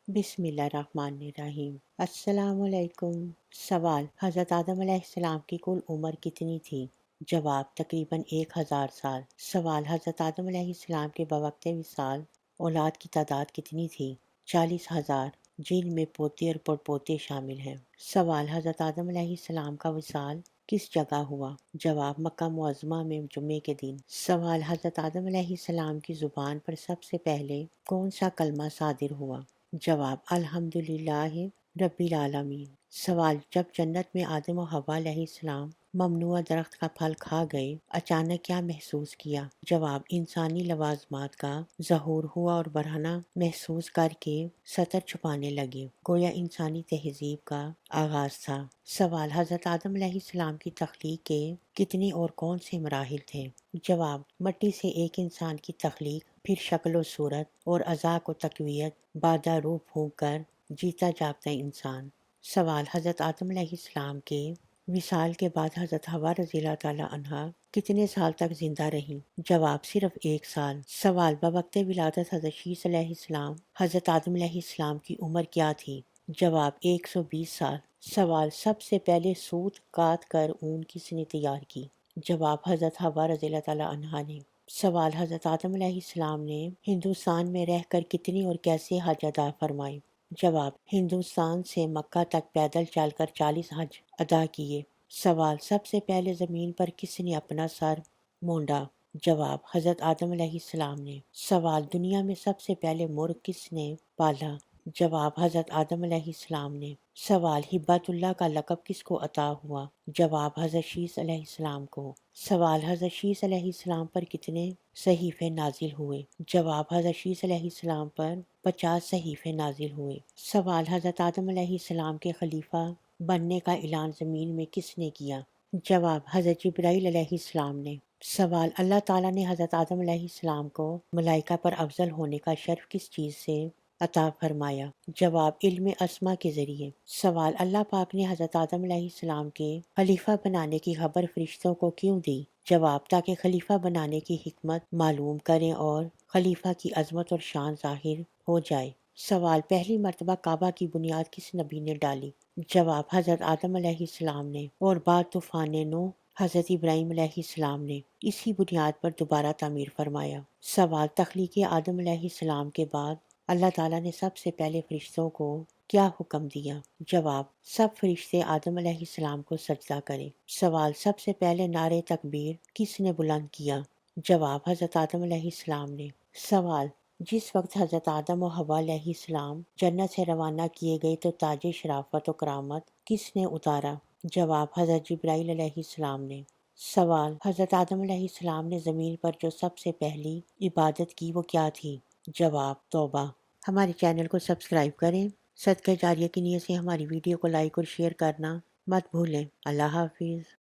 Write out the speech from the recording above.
बिस्मिल्लाहिर्रहमानिर्रहीम। अस्सलाम वालेकुम। सवाल: हज़रत आदम अलैहिस्सलाम की कुल उम्र कितनी थी? जवाब: तकरीबन 1000 साल। सवाल: हज़रत आदम अलैहिस्सलाम के बवक्त विसाल औलाद की तादाद कितनी थी? 40,000, जिनमें पोते और पड़पोते शामिल हैं। सवाल: हज़रत आदम अलैहिस्सलाम का विसाल किस जगह हुआ? जवाब: मक्का मुअज़्ज़मा में जुम्मे के दिन। सवाल: हज़रत आदम अलैहिस्सलाम की ज़ुबान पर सबसे पहले कौन सा कलमा सादिर हुआ? जवाब: अल्हम्दुलिल्लाहि रब्बिल आलमीन। सवाल: जब जन्नत में आदम और हव्वा अलैहिस्सलाम ममनुआ दरख्त का फल खा गए, अचानक क्या महसूस किया? जवाब: इंसानी लवाजमात का ज़हूर हुआ और बढ़ना महसूस करके सतर छुपाने लगे, गोया इंसानी तहजीब का आगाज था। सवाल: हज़रत आदम अलैहिस्सलाम की तख्लीक के कितने और कौन से मराहिल थे? जवाब: मट्टी से एक इंसान की तख्लीक, फिर शक्ल व सूरत और अज़ा को तक़वियत, बादा रूह फूंक कर जीता जागता इंसान। सवाल: हज़रत आदम अलैहिस्सलाम के विसाल के बाद हज़रत हव्वा रज़ियल्लाहु ताला अन्हा कितने साल तक जिंदा रहीं? जवाब: सिर्फ 1 साल। सवाल: बवक्त विलादत हज़रत शीस अलैहिस्सलाम हज़रत आदम अलैहिस्सलाम की उम्र क्या थी? जवाब: 120 साल। सवाल: सबसे पहले सूत काट कर ऊन किसने तैयार की? जवाब: हज़रत हव्वा रज़ियल्लाहु ताला अन्हा ने। सवाल: हज़रत आदम अलैहिस्सलाम ने हिंदुस्तान में रहकर कितनी और कैसे हज अदा फरमाए? जवाब: हिंदुस्तान से मक्का तक पैदल चलकर 40 हज अदा किए। सवाल: सबसे पहले ज़मीन पर किसने अपना सर मोंडा? जवाब: हज़रत आदम अलैहिस्सलाम ने। सवाल: दुनिया में सबसे पहले मुर्ग किसने पाला? जवाब: हज़रत आदम अलैहिस्सलाम ने। सवाल: हिब्बतुल्लाह का लक़ब किसको अता हुआ? जवाब: हज़रत शीस अलैहिस्सलाम को। सवाल: हज़रत शीस अलैहिस्सलाम पर कितने सहीफ़े नाजिल हुए? जवाब: हज़रत शीस अलैहिस्सलाम पर 50 सहीफ़े नाजिल हुए। सवाल: हज़रत आदम अलैहिस्सलाम के खलीफा बनने का ऐलान ज़मीन में किसने किया? जवाब: हज़रत जिब्राईल अलैहिस्सलाम ने। सवाल: अल्लाह ताला ने हज़रत आदम अलैहिस्सलाम को मलाइका पर अफजल होने का शर्फ किस चीज़ से अता फरमाया? जवाब: इल्म अस्मा के ज़रिए। सवाल: अल्लाह पाक ने हज़रत आदम अलैहिस्सलाम के खलीफा बनाने की खबर फरिश्तों को क्यों दी? जवाब: ताकि खलीफा बनाने की हिकमत मालूम करें और खलीफा की अजमत और शान ज़ाहिर हो जाए। सवाल: पहली मर्तबा काबा की बुनियाद किस नबी ने डाली? जवाब: हज़रत आदम अलैहिस्सलाम ने और बाद तूफ़ान नूह हज़रत इब्राहीम अलैहिस्सलाम ने इसी बुनियाद पर दोबारा तामीर फरमाया। सवाल: तख्लीक़ आदम अलैहिस्सलाम के बाद अल्लाह ताला ने सबसे पहले फरिश्तों को क्या हुक्म दिया? जवाब: सब फरिश्ते आदम अलैहिस्सलाम को सजदा करें। सवाल: सबसे पहले नारे तकबीर किसने बुलंद किया? जवाब: हज़रत आदम अलैहिस्सलाम ने। सवाल: जिस वक्त हज़रत आदम और हव्वा अलैहिस्सलाम जन्नत से रवाना किए गए तो ताज शराफत और करामत किसने उतारा? जवाब: हज़रत जिब्राईल अलैहिस्सलाम ने। सवाल: हज़रत आदम अलैहिस्सलाम ने ज़मीन पर जो सबसे पहली इबादत की वो क्या थी? जवाब: तौबा। हमारे चैनल को सब्सक्राइब करें। सदका जारिया की नीयत से हमारी वीडियो को लाइक और शेयर करना मत भूलें। अल्लाह हाफिज़।